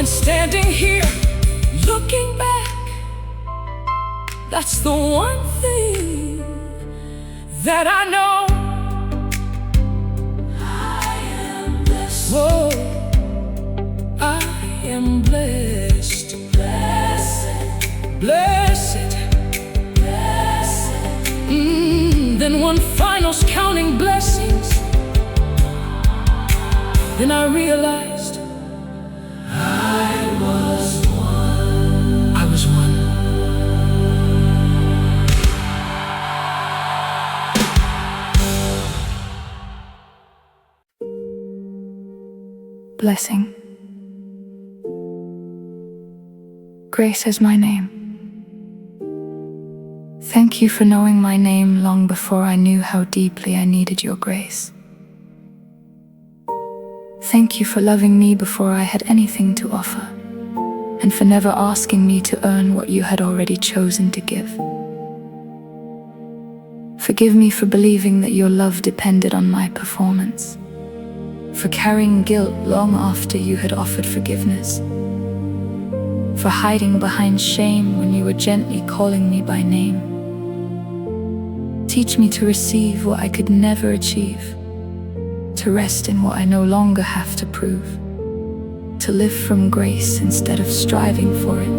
And standing here, looking back, that's the one thing that I know. I am blessed. Whoa, I am blessed. Blessed, blessed, blessed. Then one final's counting blessings. Then I realized I was one. I was one. Blessing. Grace is my name. Thank you for knowing my name long before I knew how deeply I needed your grace. Thank you for loving me before I had anything to offer, and for never asking me to earn what you had already chosen to give. Forgive me for believing that your love depended on my performance, for carrying guilt long after you had offered forgiveness, for hiding behind shame when you were gently calling me by name. Teach me to receive what I could never achieve, to rest in what I no longer have to prove, to live from grace instead of striving for it.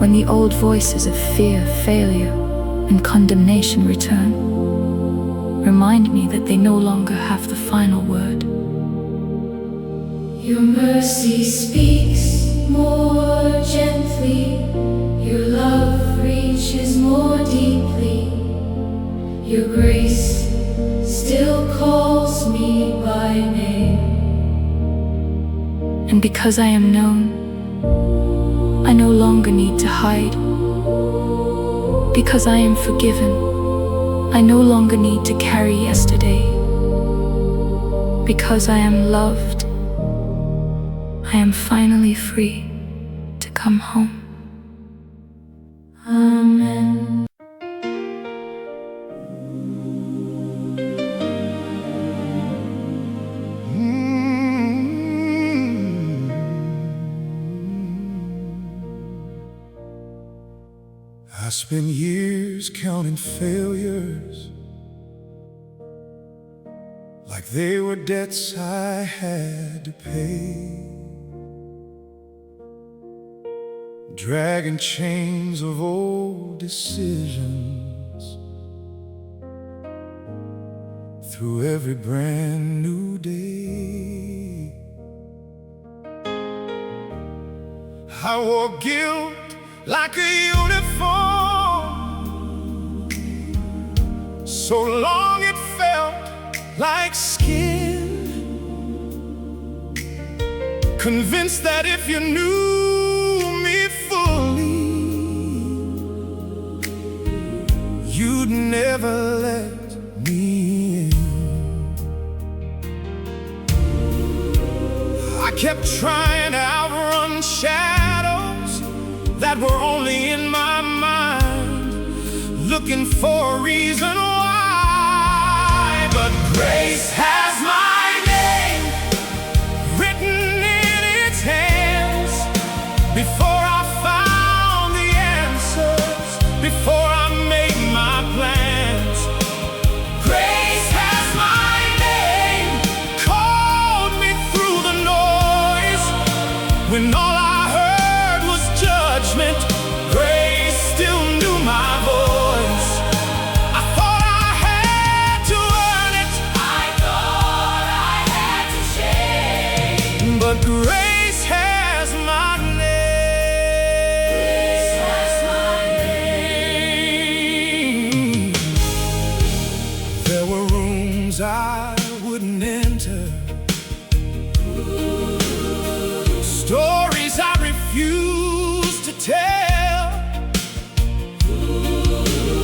When the old voices of fear, failure, and condemnation return, remind me that they no longer have the final word. Your mercy speaks more gently, your love reaches more deeply, your grace still calls me by name. And because I am known, I no longer need to hide. Because I am forgiven, I no longer need to carry yesterday. Because I am loved, I am finally free to come home. Amen. I spent years counting failures like they were debts I had to pay, dragging chains of old decisions through every brand new day. I wore guilt like a uniform, so long it felt like skin, convinced that if you knew me fully, you'd never let me in. I kept trying to outrun shadows that were only in my mind, looking for a reason why. But grace has my name written in its hands. Before I found the answers, before I made my plans, grace has my name, called me through the noise. When all I heard was judgment, grace still knew my voice. I thought I had to earn it, I thought I had to change, but grace has my name. Grace has my name. There were rooms I wouldn't enter, stories I refused to tell,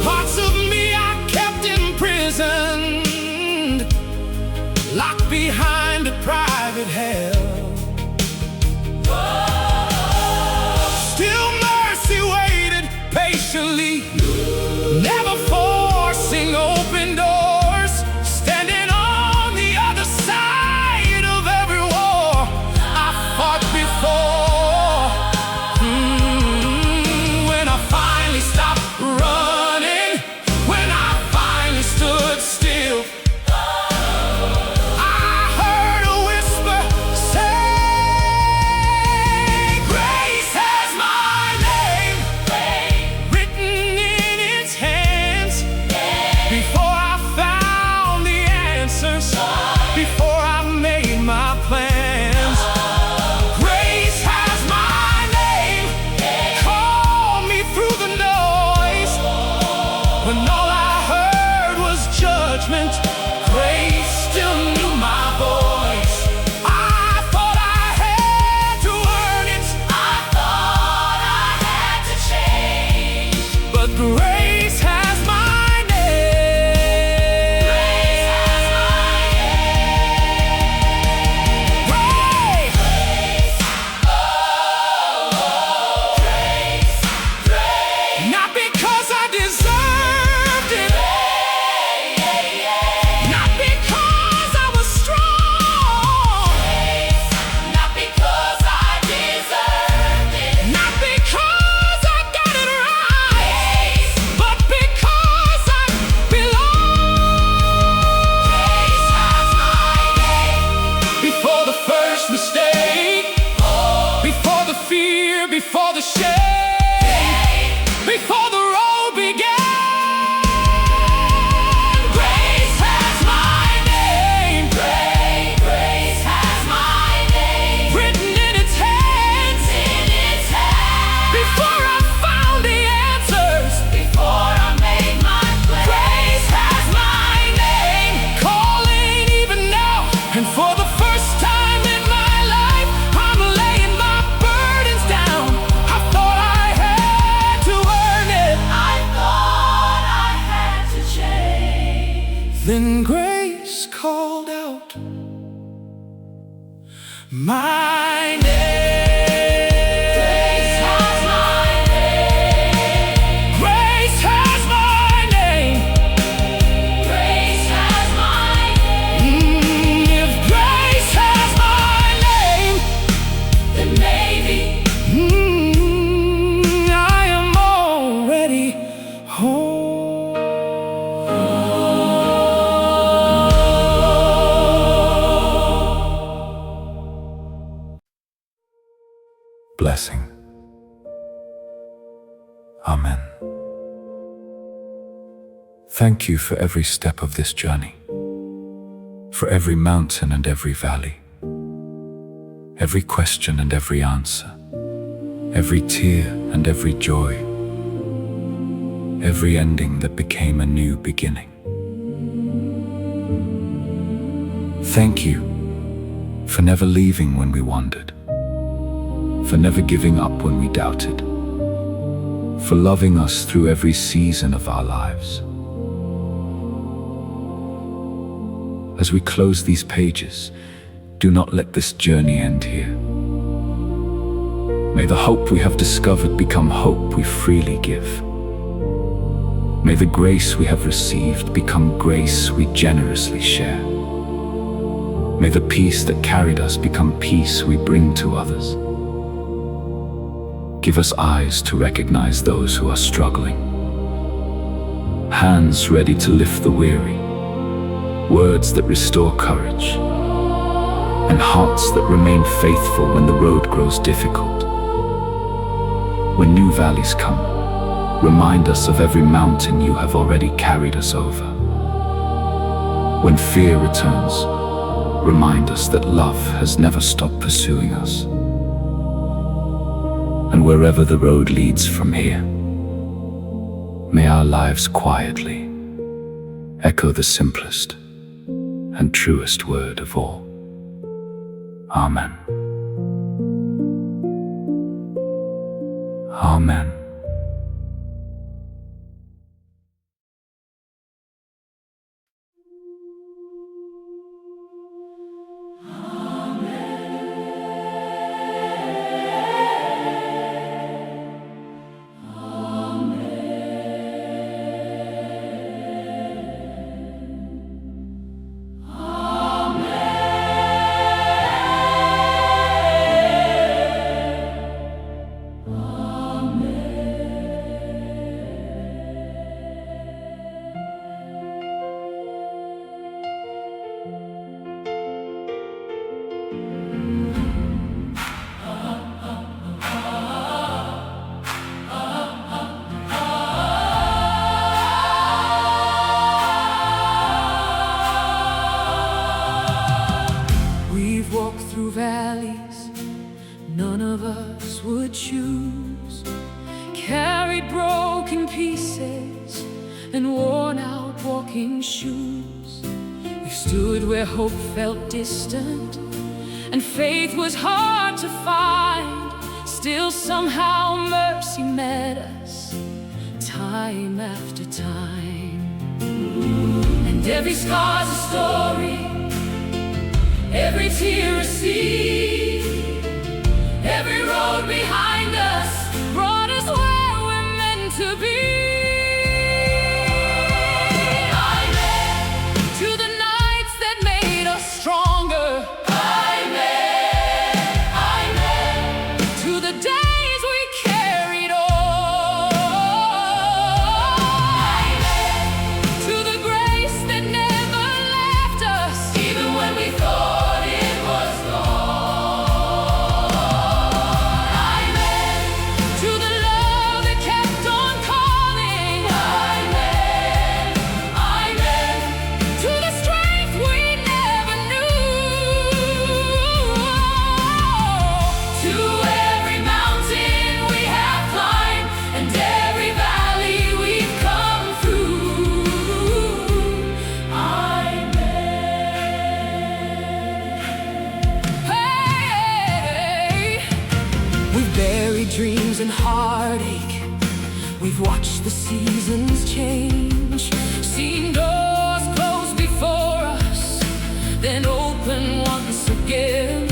parts of me I kept imprisoned, locked behind a private hell. Still mercy waited patiently, never forcing open doors, standing on the other side of every war. I fought my name. Grace has my name. Grace has my name. Grace has my name. If grace has my name, Then maybe I am already home. Blessing. Amen. Thank you for every step of this journey, for every mountain and every valley, every question and every answer, every tear and every joy, every ending that became a new beginning. Thank you for never leaving when we wandered, for never giving up when we doubted, for loving us through every season of our lives. As we close these pages, do not let this journey end here. May the hope we have discovered become hope we freely give. May the grace we have received become grace we generously share. May the peace that carried us become peace we bring to others. Give us eyes to recognize those who are struggling, hands ready to lift the weary, words that restore courage, and hearts that remain faithful when the road grows difficult. When new valleys come, remind us of every mountain you have already carried us over. When fear returns, remind us that love has never stopped pursuing us. And wherever the road leads from here, may our lives quietly echo the simplest and truest word of all. Amen. Amen. We've walked through valleys none of us would choose, carried broken pieces and worn out walking shoes. We stood where hope felt distant and faith was hard to find. Still somehow mercy met us time after time. And every scar's a story, every tear a seed, every road behind us brought us where we're meant to be. Amen. To the nights that made us stronger. Amen. Amen. To the days we carried on. Amen. To the grace that never left us, even when we thought it was gone. Amen. To the love that kept on calling. Amen. Amen. To the strength we never knew. To every mountain we have climbed and every valley we've come through. Hey, we've buried dreams and heartache. We've watched the seasons change, seen doors close before us, then open once again.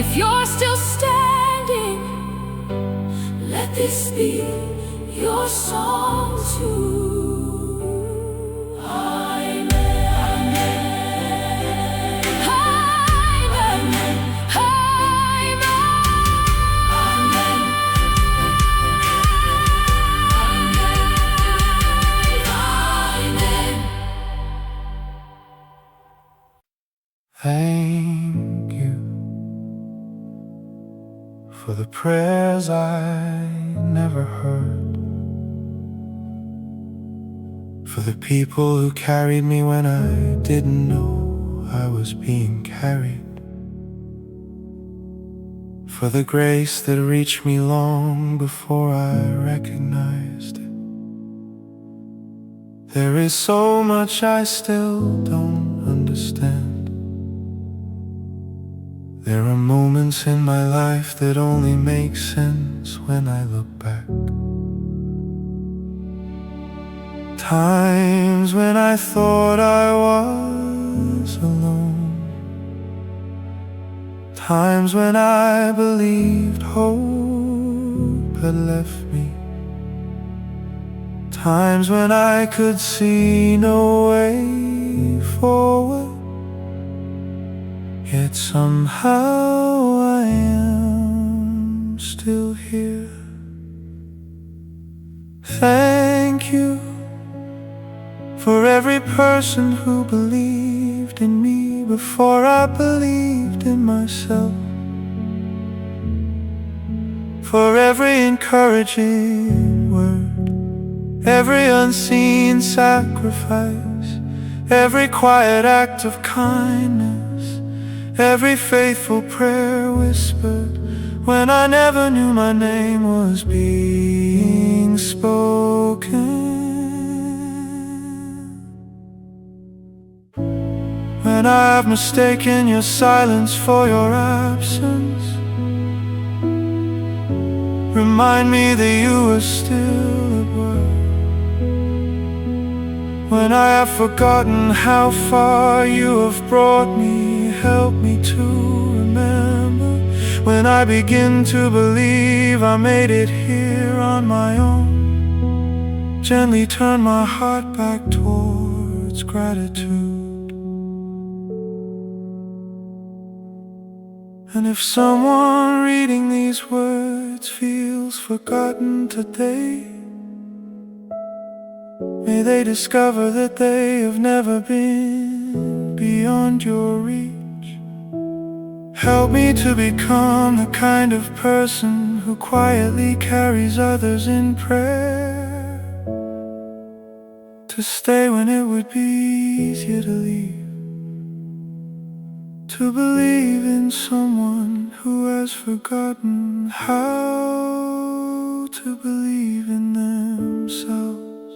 If you're still standing, let this be your song too. Thank you for the prayers I never heard, for the people who carried me when I didn't know I was being carried, for the grace that reached me long before I recognized it. There is so much I still don't understand. There are moments in my life that only make sense when I look back. Times when I thought I was alone, times when I believed hope had left me, times when I could see no way forward. Yet somehow I am still here. Thank you for every person who believed in me before I believed in myself, for every encouraging word, every unseen sacrifice, every quiet act of kindness, every faithful prayer whispered when I never knew my name was being spoken. When I have mistaken your silence for your absence, remind me that you are still at work. When I have forgotten how far you have brought me, help me to remember. When I begin to believe I made it here on my own, gently turn my heart back towards gratitude. And if someone reading these words feels forgotten today, may they discover that they have never been beyond your reach. Help me to become the kind of person who quietly carries others in prayer, to stay when it would be easier to leave, to believe in someone who has forgotten how to believe in themselves.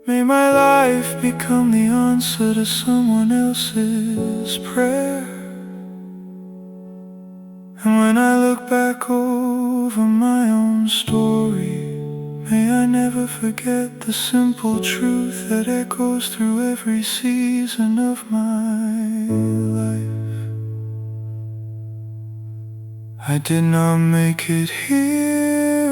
May my life become the answer to someone else's prayer. And when I look back over my own story, may I never forget the simple truth that echoes through every season of my life. I did not make it here